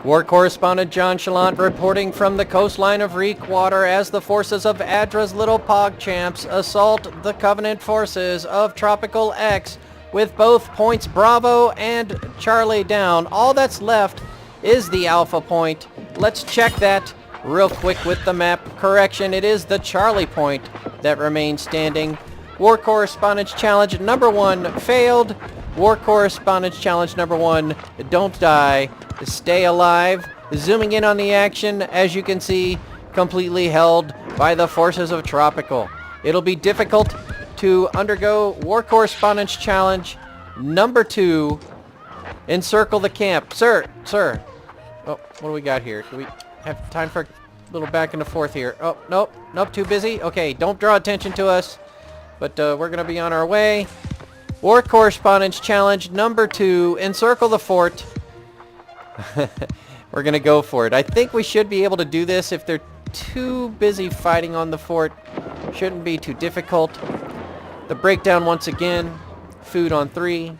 War correspondent JChalant reporting from the coastline of Reek water as the forces of Adra's little PogChamps assault the Covenant forces of Tropical X with both points Bravo and Charlie down. All that's left is the Alpha point. Let's check that real quick with the map. Correction, it is the Charlie point that remains standing. War Correspondence Challenge number 1 failed. War Correspondence Challenge number 1, don't die, stay alive. Zooming in on the action, as you can see, completely held by the forces of Tropical. It'll be difficult to undergo War Correspondence Challenge number 2. Encircle the camp. Sir. Oh, what do we got here? Do we have time for a little back and forth here? Oh, nope, too busy. Okay, don't draw attention to us. But we're going to be on our way. War Correspondence Challenge number 2. Encircle the fort. We're going to go for it. I think we should be able to do this if they're too busy fighting on the fort. Shouldn't be too difficult. The breakdown once again. Food on 3.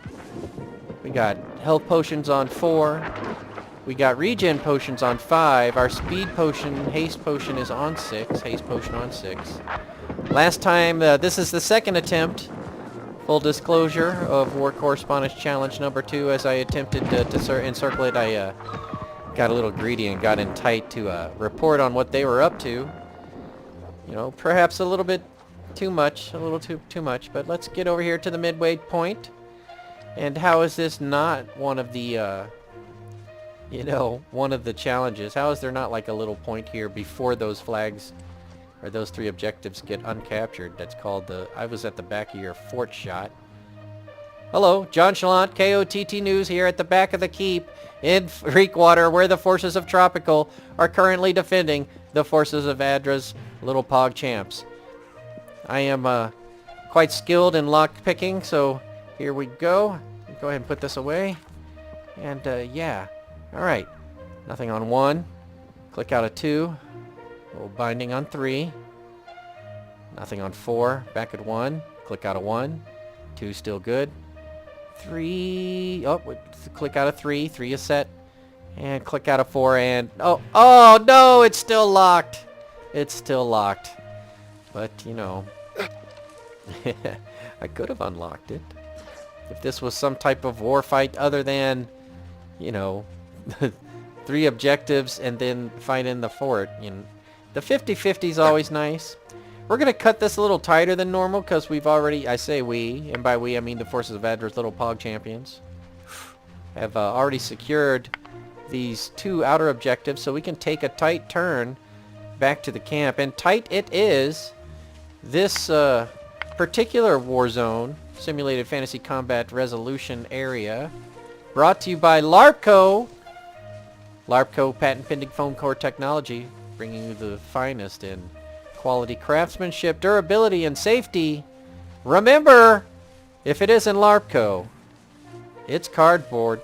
We got health potions on 4. We got regen potions on 5. Our speed potion, haste potion is on 6. Haste potion on 6. Last time, this is the second attempt, full disclosure, of War Correspondence Challenge number 2. As I attempted to encircle it, I got a little greedy and got in tight to report on what they were up to. You know, perhaps a little bit too much, a little too much, but let's get over here to the midway point. And how is this not one of the, you know, one of the challenges? How is there not like a little point here before those flags or those 3 objectives get uncaptured? That's called the I was at the back of your fort shot. Hello, JChalant, KOTT News here at the back of the keep in Reekwater, where the forces of Tropical are currently defending the forces of Adra's little PogChamps. I am quite skilled in lock picking, so here we go. Go ahead and put this away. And yeah, alright. Nothing on 1. Click out of 2. Little binding on 3. Nothing on 4. Back at 1. Click out of 1. 2 still good. 3. Oh, click out of 3. 3 is set. And click out of 4 and... Oh no! It's still locked! It's still locked. But, you know... I could have unlocked it. If this was some type of war fight other than, you know, 3 objectives and then fight in the fort, you know. The 50-50 is always nice. We're going to cut this a little tighter than normal because we've already, I say we, and by we I mean the forces of Adra's little Pog champions, have already secured these 2 outer objectives, so we can take a tight turn back to the camp. And tight it is. This particular war zone, Simulated Fantasy Combat Resolution Area, brought to you by LARPCO. LARPCO patent-pending foam core technology, bringing you the finest in quality craftsmanship, durability, and safety. Remember, if it isn't LARPCO, it's cardboard.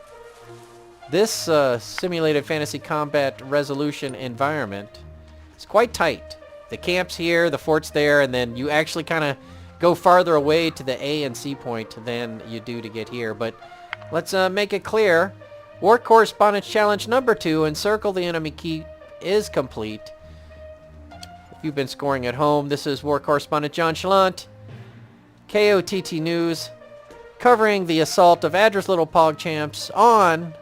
This Simulated Fantasy Combat Resolution environment is quite tight. The camp's here, the fort's there, and then you actually kind of go farther away to the A and C point than you do to get here. But let's make it clear. War Correspondence Challenge number 2, Encircle the Enemy Keep, is complete. If you've been scoring at home, this is War Correspondent JChalant, KOTT News, covering the assault of Adra's little PogChamps on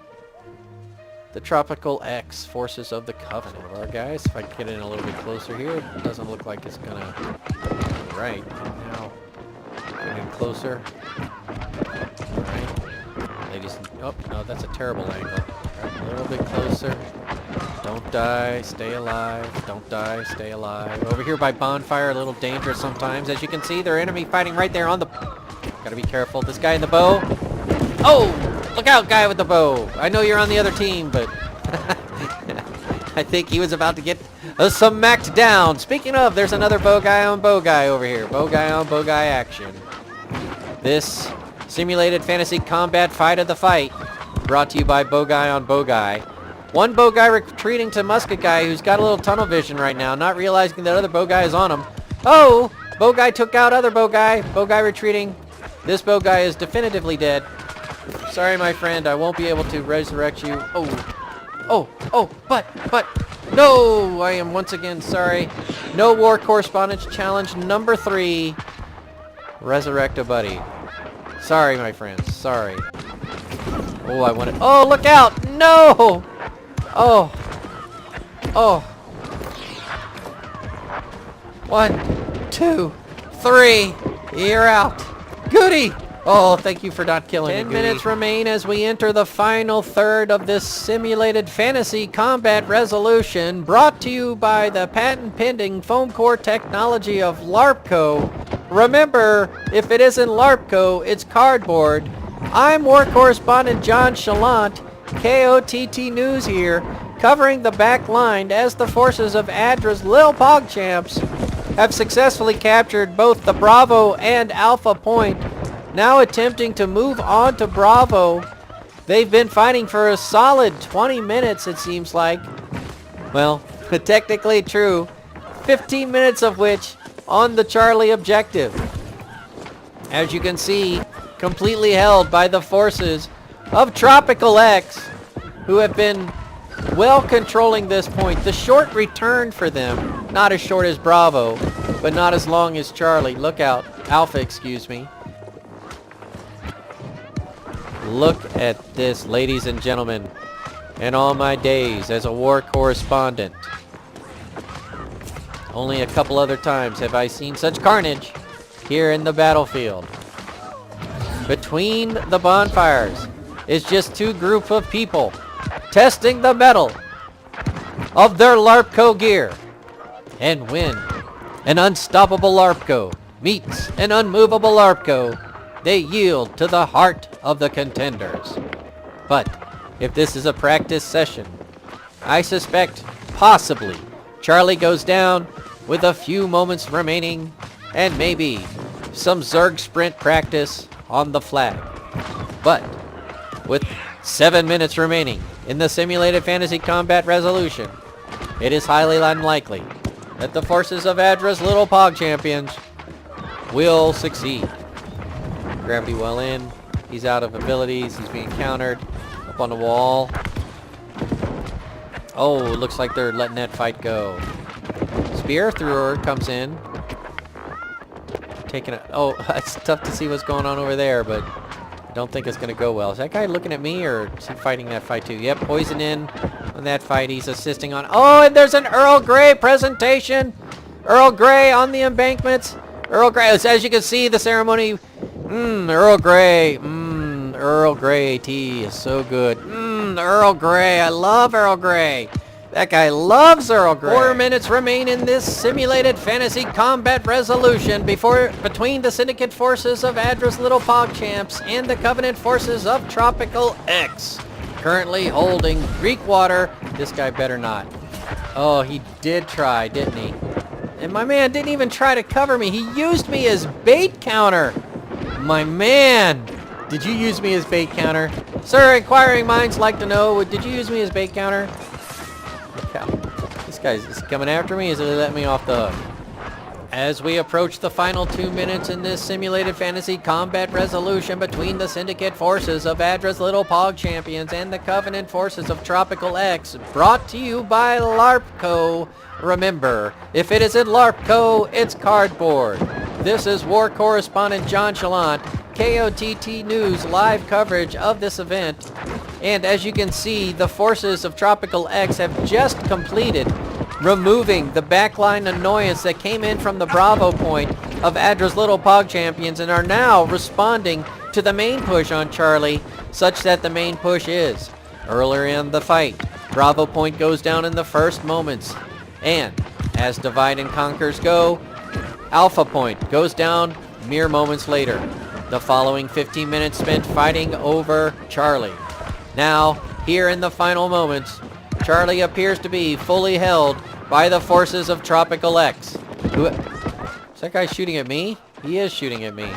the Tropical X forces of the Covenant. All right, guys, if I can get in a little bit closer here, it doesn't look like it's gonna be right. Now, get in closer. All right, ladies. Oh no, that's a terrible angle. Right, a little bit closer. Don't die, stay alive. Don't die, stay alive. Over here by bonfire, a little dangerous sometimes. As you can see, their enemy fighting right there on the... Gotta be careful. This guy in the bow. Oh! Look out, guy with the bow. I know you're on the other team, but... I think he was about to get smacked down. Speaking of, there's another bow guy on bow guy over here. Bow guy on bow guy action. This Simulated Fantasy Combat Fight of the Fight, brought to you by bow guy on bow guy. One bow guy retreating to musket guy who's got a little tunnel vision right now, not realizing that other bow guy is on him. Oh! Bow guy took out other bow guy. Bow guy retreating. This bow guy is definitively dead. Sorry, my friend. I won't be able to resurrect you. Oh. but, no, I am once again sorry. No War Correspondence Challenge number 3. Resurrect a buddy. Sorry, my friends, sorry. Oh, I want to, oh, look out, no! Oh. 1, 2, 3, you're out. Goody! Oh, thank you for not killing me, 10 minutes remain as we enter the final third of this simulated fantasy combat resolution, brought to you by the patent-pending foam core technology of LARPco. Remember, if it isn't LARPco, it's cardboard. I'm War Correspondent JChalant, KOTT News here, covering the back line as the forces of ADRA's Lil Pogchamps have successfully captured both the Bravo and Alpha Point. Now attempting to move on to Bravo. They've been fighting for a solid 20 minutes, it seems like. Well, technically true. 15 minutes of which on the Charlie objective. As you can see, completely held by the forces of Tropical X, who have been well controlling this point. The short return for them, not as short as Bravo, but not as long as Charlie. Look out. Alpha, excuse me. Look at this, ladies and gentlemen. In all my days as a war correspondent, only a couple other times have I seen such carnage here in the battlefield. Between the bonfires is just two groups of people testing the mettle of their LARPco gear. And when an unstoppable LARPco meets an unmovable LARPco, they yield to the heart of the contenders. But if this is a practice session, I suspect possibly Charlie goes down with a few moments remaining and maybe some Zerg sprint practice on the flag. But with 7 minutes remaining in the simulated fantasy combat resolution, it is highly unlikely that the forces of ADRA's Little Pog Champions will succeed. Gravity well in. He's out of abilities. He's being countered. Up on the wall. Oh, looks like they're letting that fight go. Spear thrower comes in. Taking a... Oh, it's tough to see what's going on over there, but I don't think it's going to go well. Is that guy looking at me, or is he fighting that fight too? Yep, poison in on that fight. He's assisting on... Oh, and there's an Earl Grey presentation. Earl Grey on the embankments. Earl Grey, as you can see, the ceremony... Earl Grey. Earl Grey tea is so good. Earl Grey. I love Earl Grey. That guy loves Earl Grey. 4 minutes remain in this simulated fantasy combat resolution between the Syndicate forces of ADRA's Little Pogchamps and the Covenant forces of Tropical X. Currently holding Reek water. This guy better not. Oh, he did try, didn't he? And my man didn't even try to cover me. He used me as bait counter. My man, did you use me as bait counter? Sir, inquiring minds like to know, did you use me as bait counter? Look out. This guy's is he coming after me? Is he letting me off the hook? As we approach the final 2 minutes in this simulated fantasy combat resolution between the Syndicate forces of ADRA's Little Pog Champions and the Covenant forces of Tropical X, brought to you by LARPco. Remember, if it isn't LARPco, it's cardboard. This is War Correspondent JChalant, KOTT News live coverage of this event. And as you can see, the forces of Tropical X have just completed removing the backline annoyance that came in from the Bravo point of ADRA's Little Pog Champions and are now responding to the main push on Charlie, such that the main push is earlier in the fight. Bravo point goes down in the first moments. And as divide and conquers go, Alpha Point goes down mere moments later. The following 15 minutes spent fighting over Charlie. Now, here in the final moments, Charlie appears to be fully held by the forces of Tropical X. Is that guy shooting at me? He is shooting at me.